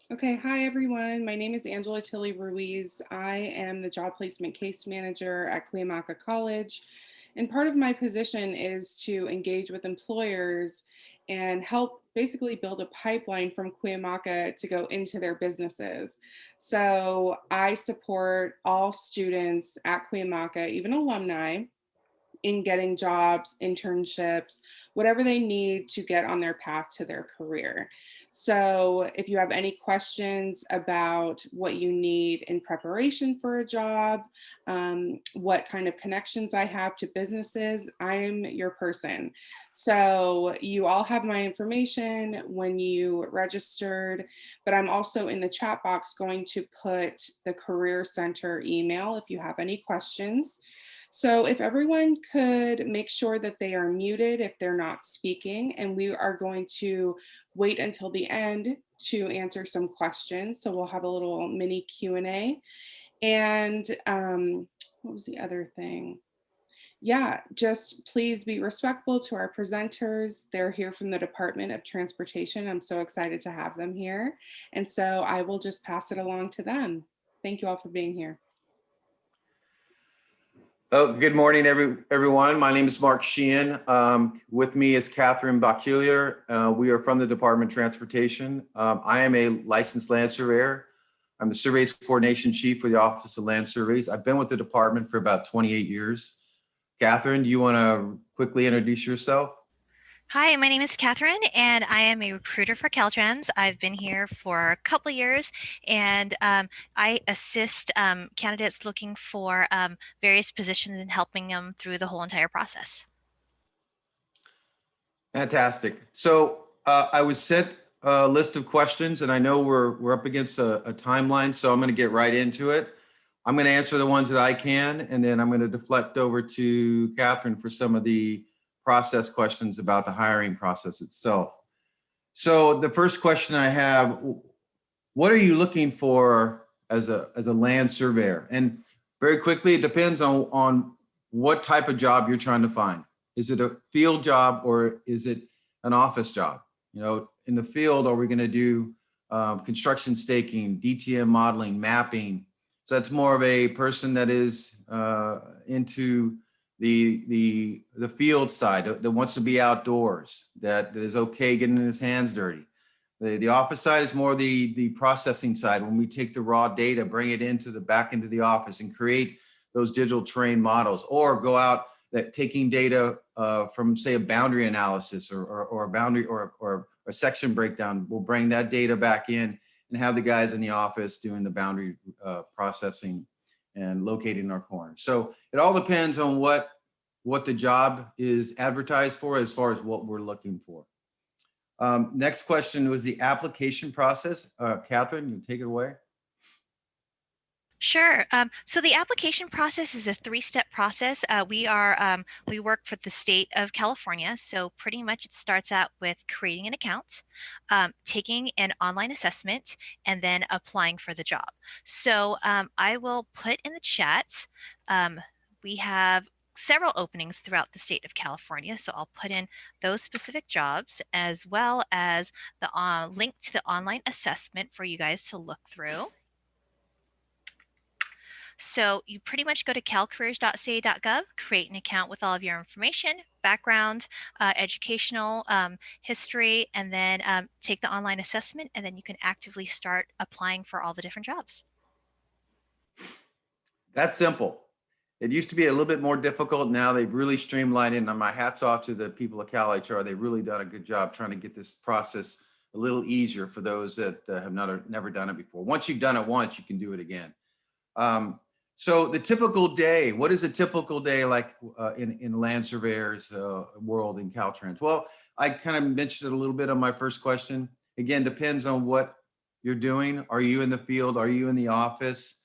Okay, hi everyone. My name is Angela Tilly Ruiz. I am the job placement case manager at Cuyamaca College. And part of my position is to engage with employers and help basically build a pipeline from Cuyamaca to go into their businesses. So I support all students at Cuyamaca, even alumni, in getting jobs, internships, whatever they need to get on their path to their career. So, if you have any questions about what you need in preparation for a job, what kind of connections I have to businesses, I'm your person. So, you all have my information when you registered, but I'm also in the chat box going to put the Career Center email if you have any questions. So if everyone could make sure that they are muted if they're not speaking, and we are going to wait until the end to answer some questions. So we'll have a little mini Q&A. And what was the other thing? Yeah, just please be respectful to our presenters. They're here from the Department of Transportation. I'm so excited to have them here. And so I will just pass it along to them. Thank you all for being here. Oh, good morning, everyone. My name is Mark Sheehan. With me is Catherine Baculier. We are from the Department of Transportation. I am a licensed land surveyor. I'm the Surveys Coordination Chief for the Office of Land Surveys. I've been with the department for about 28 years. Catherine, do you want to quickly introduce yourself? Hi, my name is Catherine, and I am a recruiter for Caltrans. I've been here for a couple years, and I assist candidates looking for various positions and helping them through the whole entire process. Fantastic. So I was sent a list of questions, and I know we're up against a timeline, so I'm going to get right into it. I'm going to answer the ones that I can, and then I'm going to deflect over to Catherine for some of the process questions about the hiring process itself. So the first question I have, what are you looking for as a land surveyor? And very quickly, it depends on what type of job you're trying to find. Is it a field job or is it an office job? You know, in the field, are we going to do construction staking, DTM modeling, mapping? So that's more of a person that is into the field side, that wants to be outdoors, that is okay getting his hands dirty. The office side is more the processing side, when we take the raw data, bring it back into the office and create those digital terrain models, or go out taking data from, say, a boundary analysis or a boundary or a section breakdown. We'll bring that data back in and have the guys in the office doing the boundary processing and locating our corners. So it all depends on what the job is advertised for as far as what we're looking for. Next question was the application process. Catherine, you take it away. Sure. So the application process is a three-step process. We work for the state of California, so pretty much it starts out with creating an account, taking an online assessment, and then applying for the job. So I will put in the chat. We have several openings throughout the state of California, so I'll put in those specific jobs as well as the link to the online assessment for you guys to look through. So you pretty much go to calcareers.ca.gov, create an account with all of your information, background, educational history, and then take the online assessment, and then you can actively start applying for all the different jobs. That's simple. It used to be a little bit more difficult. Now they've really streamlined it. And my hat's off to the people at Cal HR. They've really done a good job trying to get this process a little easier for those that have never done it before. Once you've done it once, you can do it again. So the typical day, what is a typical day like in land surveyors world in Caltrans? Well, I kind of mentioned it a little bit on my first question. Again, depends on what you're doing. Are you in the field? Are you in the office?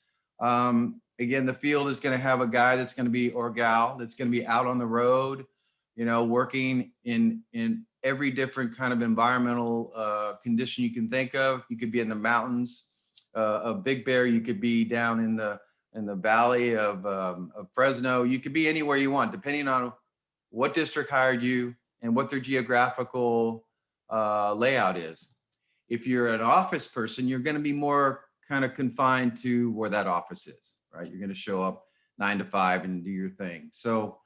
Again, the field is going to have a guy that's going to be, or gal that's going to be out on the road, you know, working in every different kind of environmental condition you can think of. You could be in the mountains of Big Bear. You could be down in the valley of Fresno. You could be anywhere you want, depending on what district hired you and what their geographical layout is. If you're an office person, you're going to be more kind of confined to where that office is, right? You're going to show up 9 to 5 and do your thing. So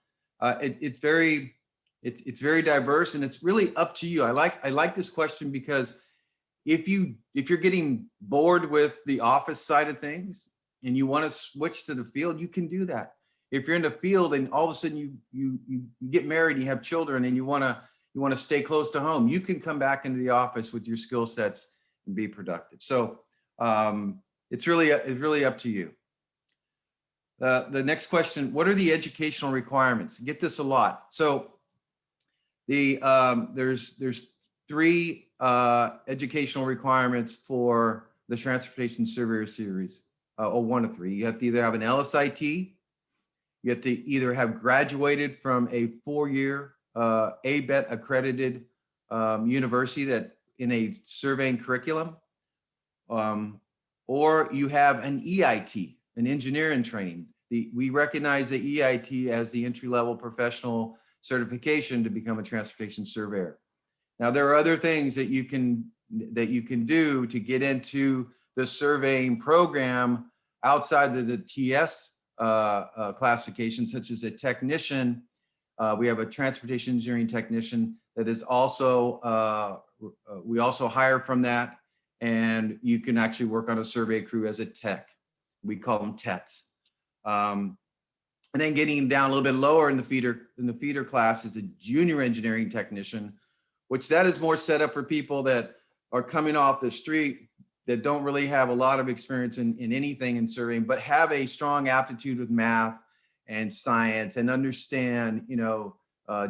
it's very diverse, and it's really up to you. I like this question because if you're getting bored with the office side of things and you want to switch to the field, you can do that. If you're in the field and all of a sudden you get married, you have children, and you want to stay close to home, you can come back into the office with your skill sets and be productive. So it's really up to you. The next question: what are the educational requirements? Get this a lot. So there's 3 educational requirements for the Transportation Surveyor Series, or 1 of 3. You have to either have an LSIT, you have to either have graduated from a 4-year ABET accredited university that in a surveying curriculum, or you have an EIT, an engineering training. We recognize the EIT as the entry-level professional certification to become a transportation surveyor. Now, there are other things that you can do to get into the surveying program outside of the TS classification, such as a technician. We have a transportation engineering technician that is also, we also hire from that, and you can actually work on a survey crew as a tech. We call them TETs. And then getting down a little bit lower in the feeder class is a junior engineering technician, which that is more set up for people that are coming off the street that don't really have a lot of experience in anything in surveying, but have a strong aptitude with math and science and understand,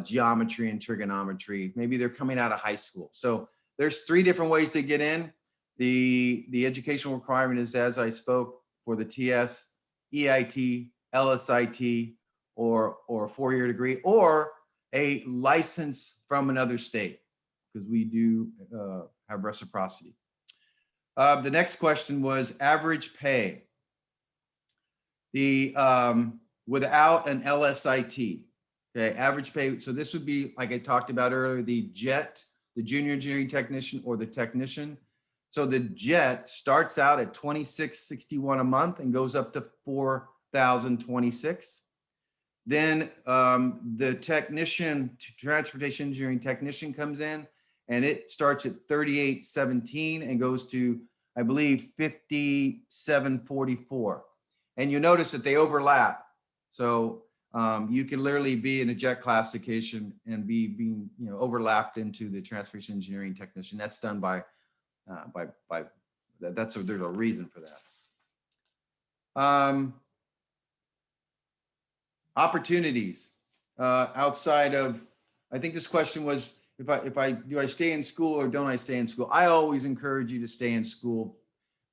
geometry and trigonometry. Maybe they're coming out of high school. So there's 3 different ways to get in. The educational requirement is, as I spoke, for the TS, EIT, LSIT, or a 4-year degree, or a license from another state, because we do have reciprocity. The next question was average pay. Without an LSIT, okay, average pay. So this would be, like I talked about earlier, the JET, the junior engineering technician, or the technician. So the JET starts out at $26.61 a month and goes up to $4,026. Then the technician, transportation engineering technician, comes in, and it starts at $38.17 and goes to, I believe, $57.44. And you notice that they overlap. So you can literally be in a JET classification and being overlapped into the transportation engineering technician. That's done by there's a reason for that. Opportunities outside of, I think this question was, do I stay in school or don't I stay in school? I always encourage you to stay in school,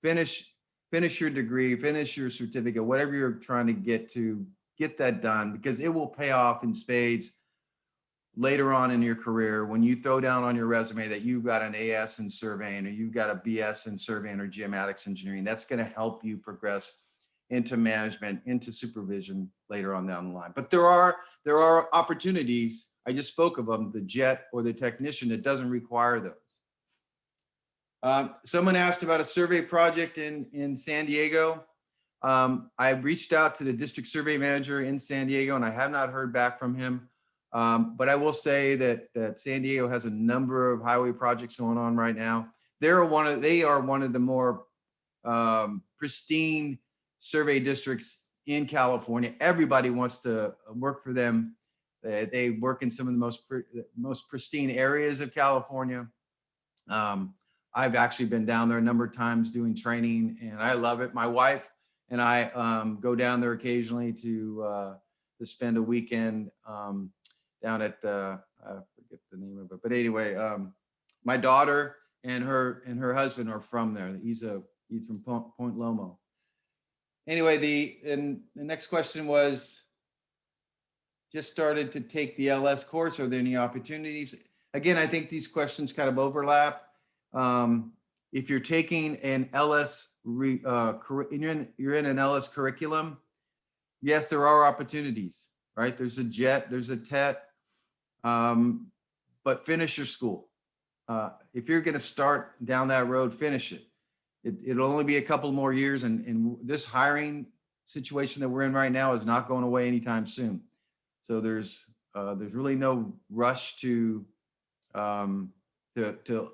finish your degree, finish your certificate, whatever you're trying to get that done, because it will pay off in spades later on in your career when you throw down on your resume that you've got an AS in surveying, or you've got a BS in surveying or geomatics engineering. That's going to help you progress into management, into supervision later on down the line. But there are opportunities. I just spoke of them, the JET or the technician, that doesn't require those. Someone asked about a survey project in San Diego. I reached out to the district survey manager in San Diego, and I have not heard back from him. But I will say that San Diego has a number of highway projects going on right now. They are one of the more pristine survey districts in California. Everybody wants to work for them. They work in some of the most pristine areas of California. I've actually been down there a number of times doing training, and I love it. My wife and I go down there occasionally to spend a weekend down at I forget the name of it, but anyway, my daughter and her husband are from there. He's from Point Loma. Anyway, the next question was, just started to take the LS course. Are there any opportunities? Again, I think these questions kind of overlap. If you're taking an LS, you're in an LS curriculum, yes, there are opportunities, right? There's a JET, there's a TET, but finish your school. if you're going to start down that road, finish it. It'll only be a couple more years, and this hiring situation that we're in right now is not going away anytime soon. So there's really no rush um, to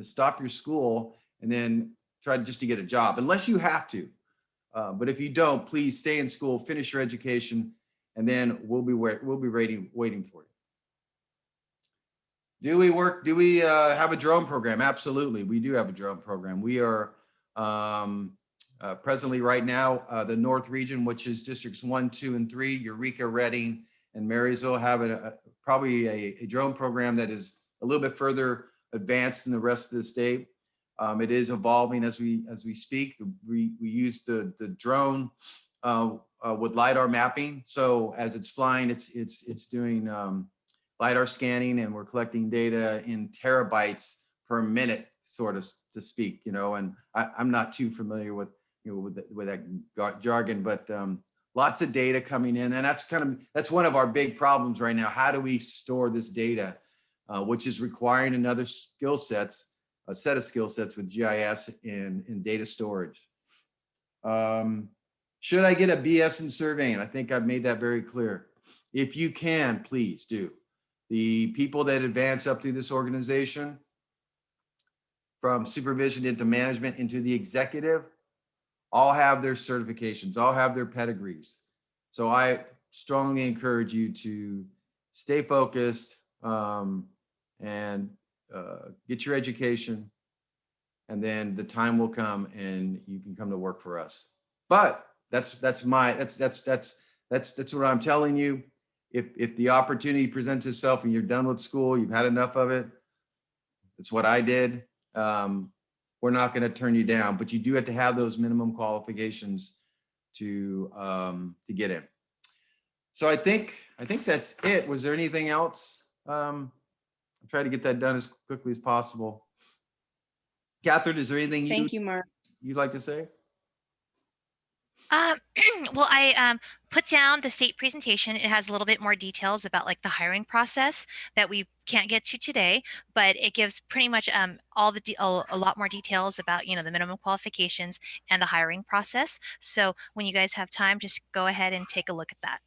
stop your school and then try just to get a job, unless you have to. But if you don't, please stay in school, finish your education, and then we'll be waiting for you. Do we have a drone program? Absolutely, we do have a drone program. We are presently right now, the North region, which is districts 1, 2, and 3, Eureka, Reading, and Marysville, have probably a drone program that is a little bit further advanced than the rest of the state. It is evolving as we speak. We use the drone with LiDAR mapping. So as it's flying, it's doing LiDAR scanning, and we're collecting data in terabytes per minute, sort of to speak, and I'm not too familiar with, with that jargon, but lots of data coming in. And that's one of our big problems right now. How do we store this data, which is requiring a set of skill sets with GIS and data storage. Should I get a BS in surveying? I think I've made that very clear. If you can, please do. The people that advance up through this organization, from supervision into management into the executive, all have their certifications, all have their pedigrees. So I strongly encourage you to stay focused and get your education, and then the time will come and you can come to work for us. But that's what I'm telling you. If the opportunity presents itself and you're done with school, you've had enough of it, that's what I did. We're not going to turn you down, but you do have to have those minimum qualifications to get in. So I think that's it. Was there anything else? I'll try to get that done as quickly as possible. Catherine, is there anything Thank you, Mark. you'd like to say? Well, I put down the state presentation. It has a little bit more details about like the hiring process that we can't get to today, but it gives pretty much all the a lot more details about the minimum qualifications and the hiring process. So when you guys have time, just go ahead and take a look at that.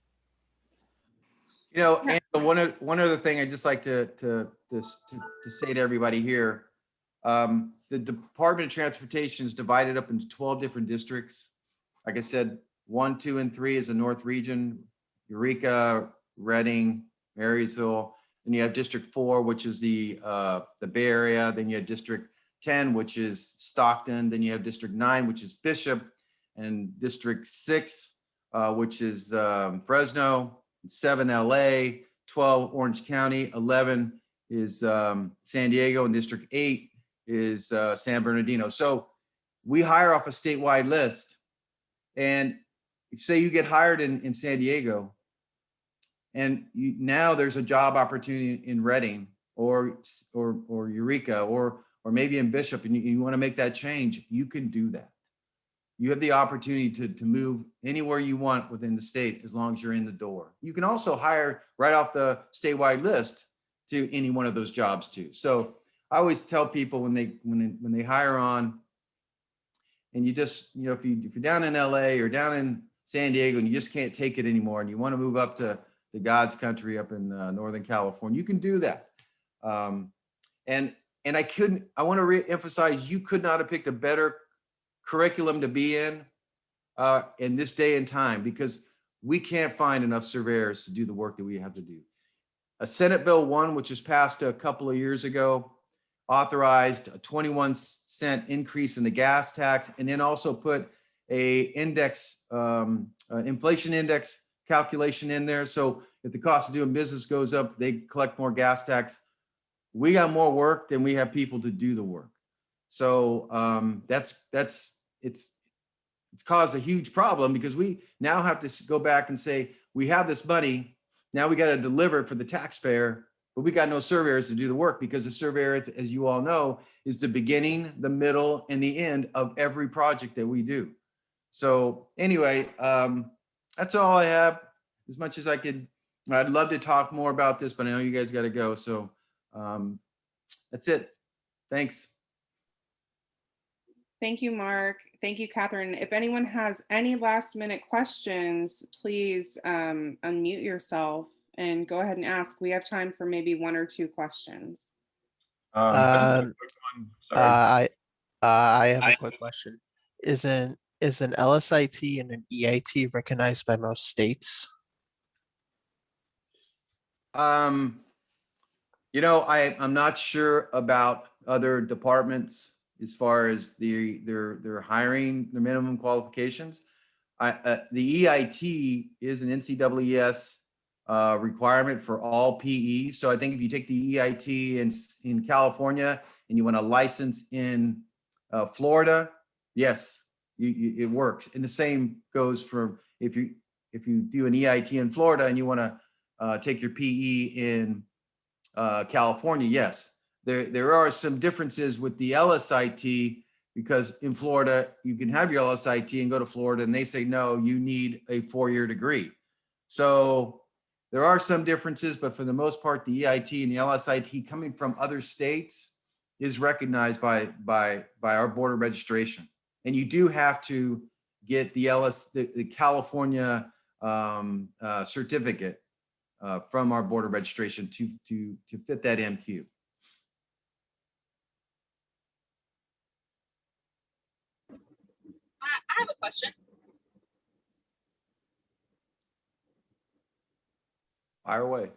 And one other thing I'd just like to say to everybody here, the Department of Transportation is divided up into 12 different districts. Like I said, 1, 2, and 3 is the North region, Eureka, Reading, Marysville. Then you have District 4, which is the Bay Area. Then you have District 10, which is Stockton. Then you have District 9, which is Bishop, and District 6, which is Fresno. 7, LA, 12, Orange County, 11 is San Diego, and District 8 is San Bernardino. So we hire off a statewide list. And say you get hired in San Diego, and now there's a job opportunity in Reading or Eureka or maybe in Bishop, and you want to make that change, you can do that. You have the opportunity to move anywhere you want within the state as long as you're in the door. You can also hire right off the statewide list to any one of those jobs too. So I always tell people when they hire on, and you just, if you're down in LA or down in San Diego and you just can't take it anymore and you want to move up to God's country up in Northern California, you can do that. And I want to re-emphasize, you could not have picked a better curriculum to be in this day and time, because we can't find enough surveyors to do the work that we have to do. A Senate Bill 1, which was passed a couple of years ago, authorized a 21-cent increase in the gas tax, and then also put an inflation index calculation in there. So if the cost of doing business goes up, they collect more gas tax. We got more work than we have people to do the work. So it's caused a huge problem, because we now have to go back and say, we have this money, now we got to deliver it for the taxpayer, but we got no surveyors to do the work, because the surveyor, as you all know, is the beginning, the middle, and the end of every project that we do. So anyway, that's all I have. As much as I could, I'd love to talk more about this, but I know you guys got to go. So that's it. Thanks. Thank you, Mark. Thank you, Catherine. If anyone has any last minute questions, please unmute yourself and go ahead and ask. We have time for maybe 1 or 2 questions. I just have a quick one. Sorry. I have a quick question. Is an LSIT and an EIT recognized by most states? You know, I'm not sure about other departments as far as their hiring, the minimum qualifications. The EIT is an NCEES requirement for all PE. So I think if you take the EIT in California and you want a license in Florida, yes, it works. And the same goes for if you do an EIT in Florida and you want to take your PE in California, yes. There are some differences with the LSIT because in Florida, you can have your LSIT and go to Florida and they say, no, you need a 4-year degree. So there are some differences, but for the most part, the EIT and the LSIT coming from other states is recognized by our board of registration. And you do have to get the California certificate from our board of registration to fit that MQ. I have a question. Fire away.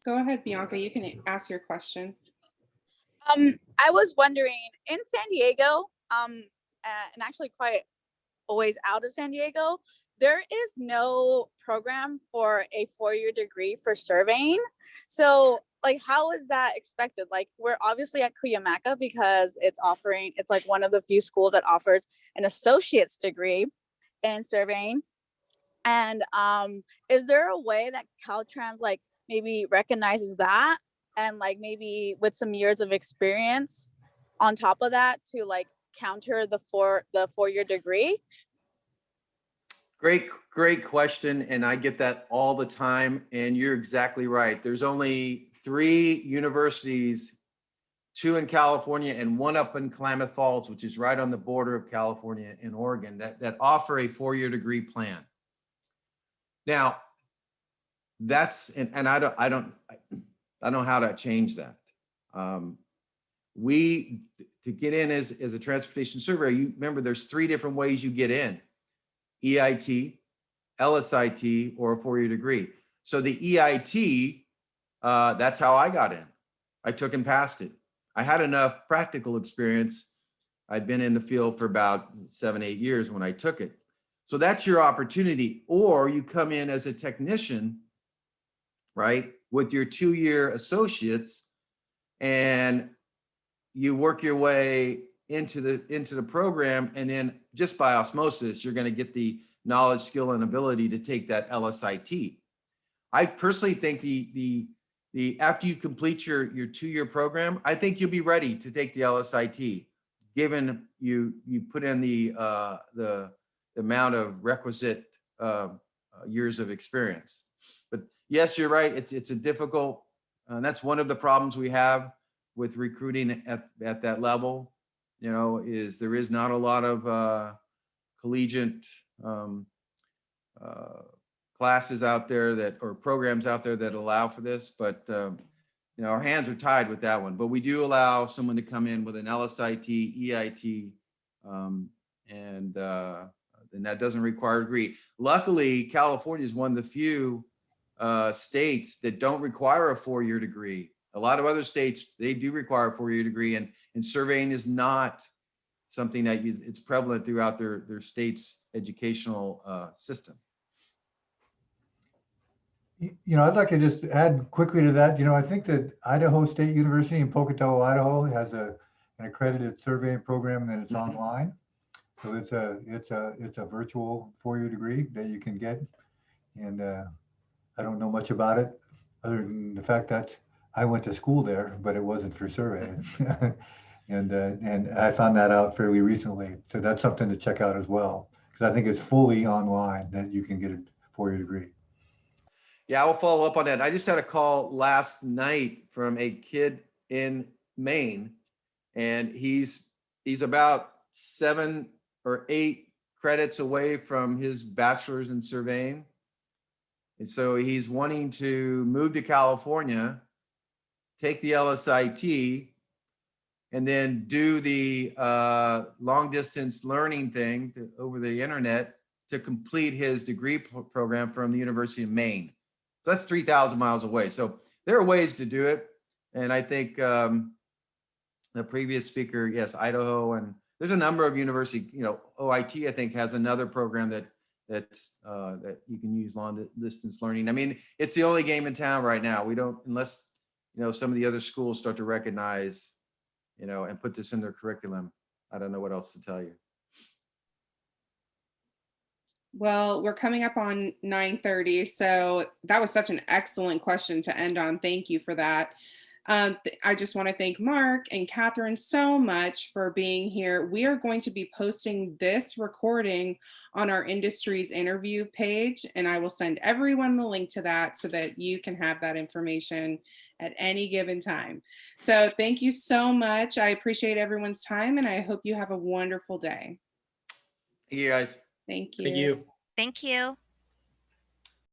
Go ahead, Bianca, you can ask your question. I was wondering, in San Diego, and actually quite a ways out of San Diego, there is no program for a 4-year degree for surveying. So like, how is that expected? Like, we're obviously at Cuyamaca because it's like one of the few schools that offers an associate's degree in surveying. And is there a way that Caltrans like maybe recognizes that and like maybe with some years of experience on top of that to like counter the 4-year degree? Great question. And I get that all the time. And you're exactly right. There's only 3 universities, 2 in California and 1 up in Klamath Falls, which is right on the border of California and Oregon, that offer a 4-year degree plan. Now, that's and I don't know how to change that. To get in as a transportation surveyor, you remember there's 3 different ways you get in: EIT, LSIT, or a 4-year degree. So the EIT, that's how I got in. I took and passed it. I had enough practical experience. I'd been in the field for about 7-8 years when I took it. So that's your opportunity. Or you come in as a technician, right, with your 2-year associates, and you work your way into the program, and then just by osmosis, you're going to get the knowledge, skill, and ability to take that LSIT. I personally think the after you complete your 2-year program, I think you'll be ready to take the LSIT, given you put in the amount of requisite years of experience. But yes, you're right. It's a difficult, and that's one of the problems we have with recruiting at that level. You know, there is not a lot of collegiate classes out there or programs out there that allow for this, but you know, our hands are tied with that one. But we do allow someone to come in with an LSIT, EIT, and that doesn't require a degree. Luckily, California is one of the few states that don't require a 4-year degree. A lot of other states, they do require a 4-year degree, and surveying is not something that it's prevalent throughout their state's educational system. You know, I'd like to just add quickly to that. You know, I think that Idaho State University in Pocatello, Idaho, has an accredited surveying program, and it's online. So it's a virtual 4-year degree that you can get. And I don't know much about it other than the fact that I went to school there, but it wasn't for surveying. and I found that out fairly recently. So that's something to check out as well, because I think it's fully online that you can get a 4-year degree. Yeah, I will follow up on that. I just had a call last night from a kid in Maine, and he's about 7 or 8 credits away from his bachelor's in surveying. And so he's wanting to move to California, take the LSIT, and then do the long distance learning thing over the internet to complete his degree program from the University of Maine. So that's 3,000 miles away. So there are ways to do it. And I think the previous speaker, yes, Idaho, and there's a number of university, OIT, I think, has another program that you can use long distance learning. I mean, it's the only game in town right now. We don't, unless, some of the other schools start to recognize, and put this in their curriculum. I don't know what else to tell you. Well, we're coming up on 9:30, so that was such an excellent question to end on. Thank you for that. I just want to thank Mark and Catherine so much for being here. We are going to be posting this recording on our industry's interview page, and I will send everyone the link to that so that you can have that information at any given time. So thank you so much. I appreciate everyone's time, and I hope you have a wonderful day. Thank you, guys. Thank you. Thank you. Thank you.